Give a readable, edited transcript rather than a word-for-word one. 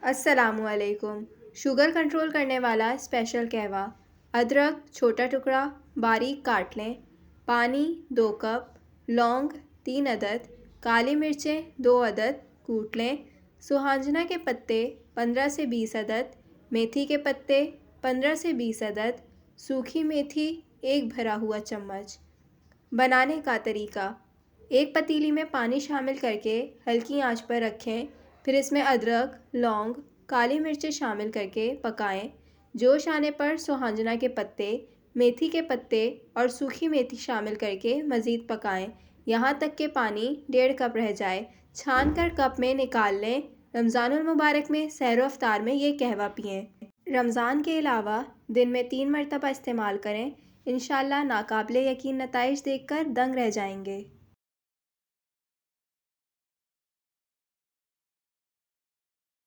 अस्सलामुअलैकुम। Sugar control करने वाला स्पेशल कहवा। अदरक छोटा टुकड़ा बारीक काट लें। पानी 2 कप। लौंग 3 अदद। काली मिर्चें 2 अदद कूट लें। सुहांजना के पत्ते 15 से 20 अदद। मेथी के पत्ते 15 से 20 अदद। सूखी मेथी 1 भरा हुआ चम्मच। बनाने का तरीका। एक पतीली में पानी शामिल करके हल्की आंच पर रखें। फिर इसमें अदरक, लौंग, काली मिर्चें शामिल करके पकाएं। जोश आने पर सुहांजना के पत्ते, मेथी के पत्ते और सूखी मेथी शामिल करके मज़ीद पकाएं यहाँ तक कि पानी 1.5 कप रह जाए। छान कर कप में निकाल लें। रमज़ानुल मुबारक में सहर अफ्तार में ये कहवा पिएं। रमज़ान के अलावा दिन में 3 मरतबा इस्तेमाल करें। इंशाअल्लाह नाकाबिले यकीन नताइज देखकर दंग रह जाएंगे।